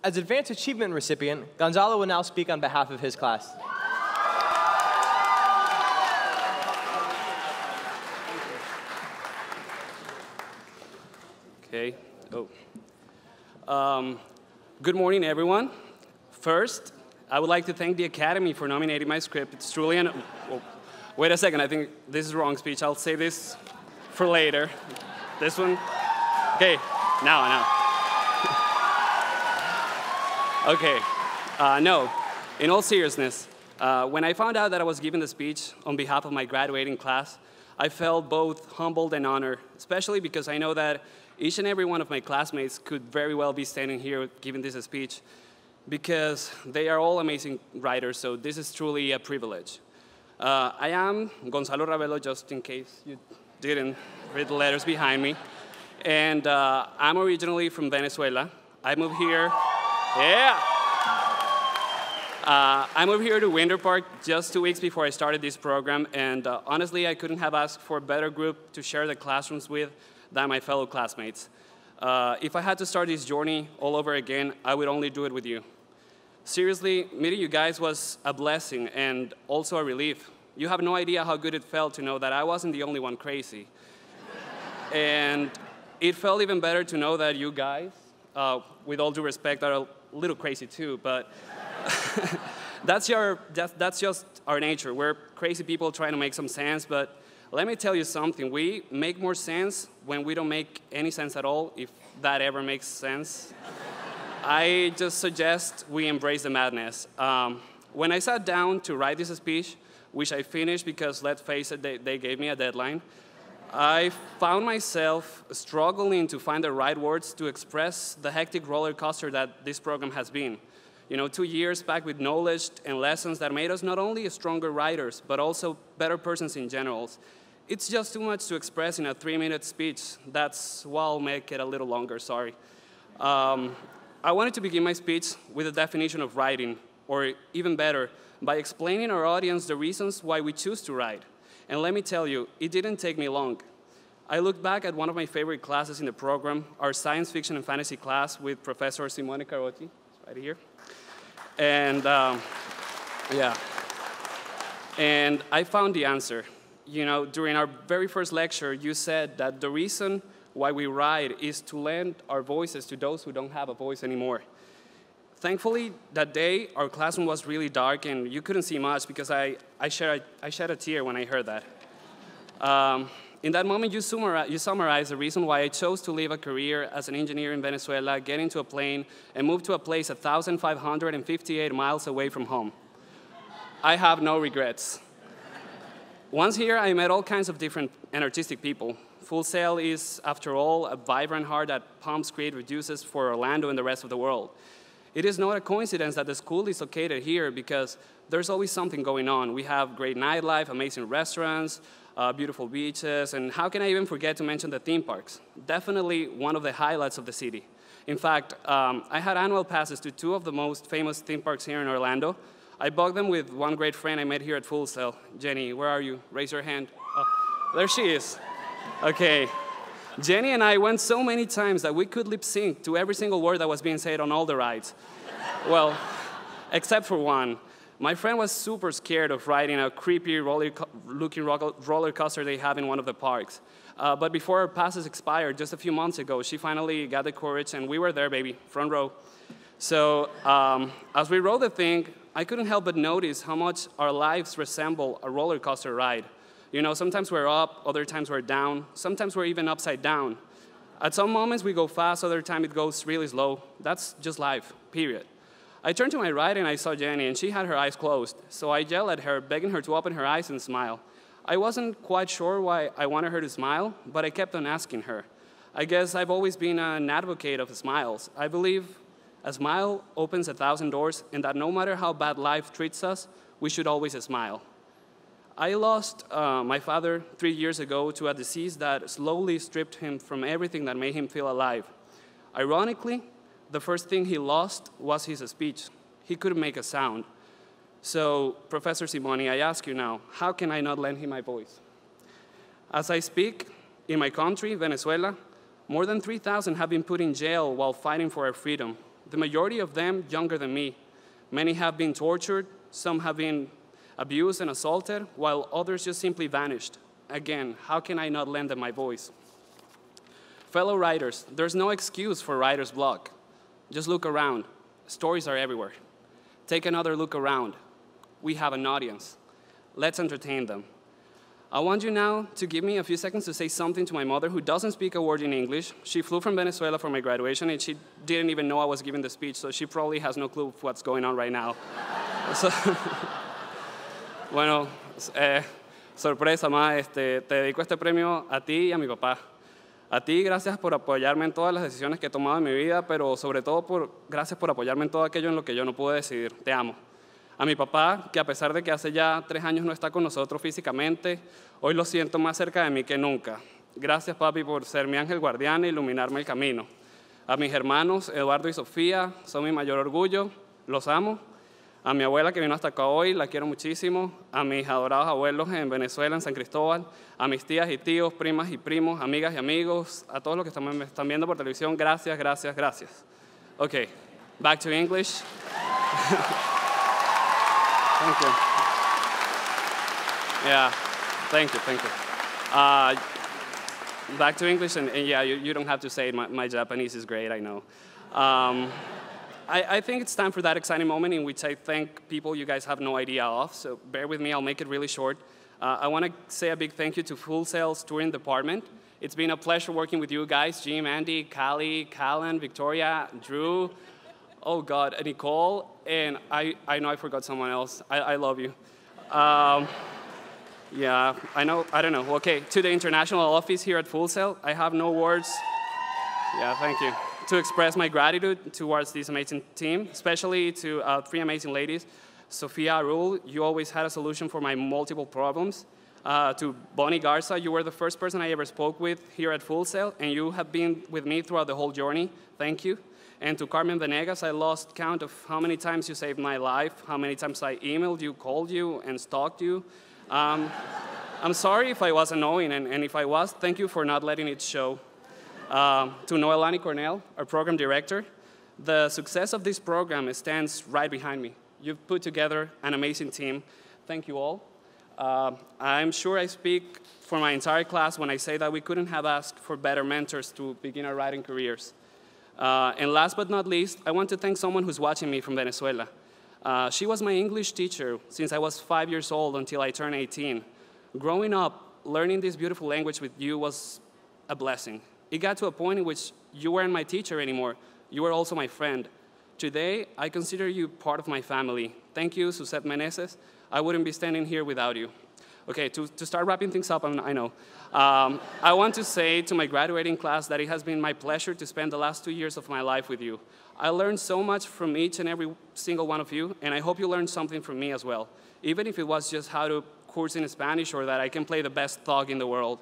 As Advanced Achievement recipient, Gonzalo will now speak on behalf of his class. Okay. Good morning, everyone. First, I would like to thank the Academy for nominating my script. It's truly an... Oh, wait a second, I think this is the wrong speech. I'll save this for later. This one? Okay, now. Okay, no, in all seriousness, when I found out that I was giving the speech on behalf of my graduating class, I felt both humbled and honored, especially because I know that each and every one of my classmates could very well be standing here giving this speech, because they are all amazing writers, so this is truly a privilege. I am Gonzalo Ravelo, just in case you didn't read the letters behind me, and I'm originally from Venezuela. I moved here, I moved here to Winter Park just 2 weeks before I started this program, and honestly, I couldn't have asked for a better group to share the classrooms with than my fellow classmates. If I had to start this journey all over again, I would only do it with you. Seriously, meeting you guys was a blessing and also a relief. You have no idea how good it felt to know that I wasn't the only one crazy. And it felt even better to know that you guys, with all due respect, are a little crazy too, but that's just our nature. We're crazy people trying to make some sense, but let me tell you something. We make more sense when we don't make any sense at all, if that ever makes sense. I just suggest we embrace the madness. When I sat down to write this speech, which I finished because, let's face it, they gave me a deadline, I found myself struggling to find the right words to express the hectic roller coaster that this program has been. 2 years packed with knowledge and lessons that made us not only stronger writers, but also better persons in general. It's just too much to express in a 3-minute speech. That's why I'll make it a little longer, sorry. I wanted to begin my speech with a definition of writing, or even better, by explaining our audience the reasons why we choose to write. And let me tell you, it didn't take me long. I looked back at one of my favorite classes in the program, our science fiction and fantasy class with Professor Simone Carotti, right here. And and I found the answer. During our very first lecture, you said that the reason why we write is to lend our voices to those who don't have a voice anymore. Thankfully, that day, our classroom was really dark, and you couldn't see much because I shed a tear when I heard that. In that moment, you summarized the reason why I chose to leave a career as an engineer in Venezuela, get into a plane, and move to a place 1,558 miles away from home. I have no regrets. Once here, I met all kinds of different and artistic people. Full Sail is, after all, a vibrant heart that pumps creative juices for Orlando and the rest of the world. It is not a coincidence that the school is located here because there's always something going on. We have great nightlife, amazing restaurants, beautiful beaches, and how can I even forget to mention the theme parks? Definitely one of the highlights of the city. In fact, I had annual passes to 2 of the most famous theme parks here in Orlando. I bought them with one great friend I met here at Full Sail. Jenny, where are you? Raise your hand. Oh, there she is. Okay. Jenny and I went so many times that we could lip sync to every single word that was being said on all the rides. Well, except for one. My friend was super scared of riding a creepy looking roller coaster they have in one of the parks. But before our passes expired just a few months ago, she finally got the courage, and we were there, baby, front row. So as we rode the thing, I couldn't help but notice how much our lives resemble a roller coaster ride. Sometimes we're up, other times we're down, sometimes we're even upside down. At some moments we go fast, other times it goes really slow. That's just life, period. I turned to my right and I saw Jenny, and she had her eyes closed. So I yelled at her, begging her to open her eyes and smile. I wasn't quite sure why I wanted her to smile, but I kept on asking her. I guess I've always been an advocate of smiles. I believe a smile opens 1,000 doors, and that no matter how bad life treats us, we should always smile. I lost my father 3 years ago to a disease that slowly stripped him from everything that made him feel alive. Ironically, the first thing he lost was his speech. He couldn't make a sound. So, Professor Simone, I ask you now, how can I not lend him my voice? As I speak, in my country, Venezuela, more than 3,000 have been put in jail while fighting for our freedom. the majority of them younger than me. Many have been tortured, some have been abused and assaulted, while others just simply vanished. Again, how can I not lend them my voice? Fellow writers, there's no excuse for writer's block. Just look around. Stories are everywhere. Take another look around. We have an audience. Let's entertain them. I want you now to give me a few seconds to say something to my mother, who doesn't speak a word in English. She flew from Venezuela for my graduation, and she didn't even know I was giving the speech, so she probably has no clue of what's going on right now. So, bueno, sorpresa, ma, te dedico este premio a ti y a mi papá. A ti, gracias por apoyarme en todas las decisiones que he tomado en mi vida, pero sobre todo, gracias por apoyarme en todo aquello en lo que yo no pude decidir. Te amo. A mi papá, que a pesar de que hace ya 3 años no está con nosotros físicamente, hoy lo siento más cerca de mí que nunca. Gracias, papi, por ser mi ángel guardián e iluminarme el camino. A mis hermanos, Eduardo y Sofía, son mi mayor orgullo, los amo. A mi abuela que vino hasta acá hoy, la quiero muchísimo. A mis adorados abuelos en Venezuela, en San Cristóbal. A mis tías y tíos, primas y primos, amigas y amigos. A todos los que me están viendo por televisión, gracias, gracias, gracias. Okay, back to English. Thank you. Yeah, thank you. Back to English, and yeah, you don't have to say it. My Japanese is great, I know. I think it's time for that exciting moment in which I thank people you guys have no idea of, so bear with me, I'll make it really short. I want to say a big thank you to Full Sail's touring department. It's been a pleasure working with you guys, Jim, Andy, Callie, Callan, Victoria, Drew, oh God, Nicole, and I know I forgot someone else. I love you. Yeah, I don't know. Okay, to the international office here at Full Sail, I have no words. Yeah, thank you. To express my gratitude towards this amazing team, especially to 3 amazing ladies. Sofia Arul, you always had a solution for my multiple problems. To Bonnie Garza, you were the first person I ever spoke with here at Full Sail, and you have been with me throughout the whole journey. Thank you. And to Carmen Venegas, I lost count of how many times you saved my life, how many times I emailed you, called you, and stalked you. I'm sorry if I was annoying, and if I was, thank you for not letting it show. To Noelani Cornell, our program director, the success of this program stands right behind me. You've put together an amazing team. Thank you all. I'm sure I speak for my entire class when I say that we couldn't have asked for better mentors to begin our writing careers. And last but not least, I want to thank someone who's watching me from Venezuela. She was my English teacher since I was 5 years old until I turned 18. Growing up, learning this beautiful language with you was a blessing. It got to a point in which you weren't my teacher anymore. You were also my friend. Today, I consider you part of my family. Thank you, Suzette Meneses. I wouldn't be standing here without you. Okay, to start wrapping things up, I know. I want to say to my graduating class that it has been my pleasure to spend the last 2 years of my life with you. I learned so much from each and every single one of you, and I hope you learned something from me as well, even if it was just how to course in Spanish or that I can play the best thug in the world.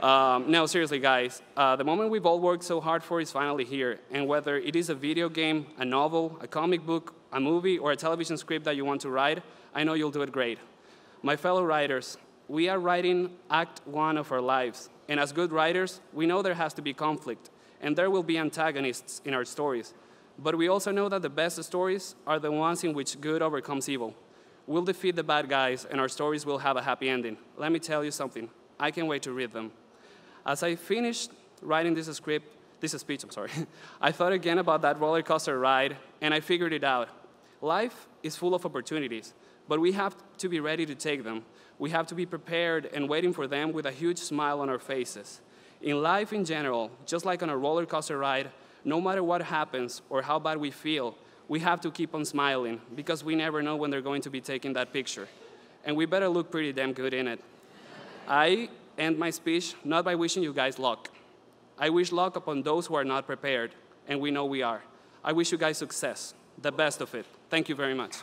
No, seriously, guys, the moment we've all worked so hard for is finally here, and whether it is a video game, a novel, a comic book, a movie, or a television script that you want to write, I know you'll do it great. My fellow writers, we are writing Act 1 of our lives, and as good writers, we know there has to be conflict, and there will be antagonists in our stories. But we also know that the best stories are the ones in which good overcomes evil. We'll defeat the bad guys, and our stories will have a happy ending. Let me tell you something. I can't wait to read them. As I finished writing this speech, I thought again about that roller coaster ride, and I figured it out. Life is full of opportunities, but we have to be ready to take them. We have to be prepared and waiting for them with a huge smile on our faces. In life in general, just like on a roller coaster ride, no matter what happens or how bad we feel, we have to keep on smiling because we never know when they're going to be taking that picture. And we better look pretty damn good in it. I end my speech not by wishing you guys luck. I wish luck upon those who are not prepared, and we know we are. I wish you guys success, the best of it. Thank you very much.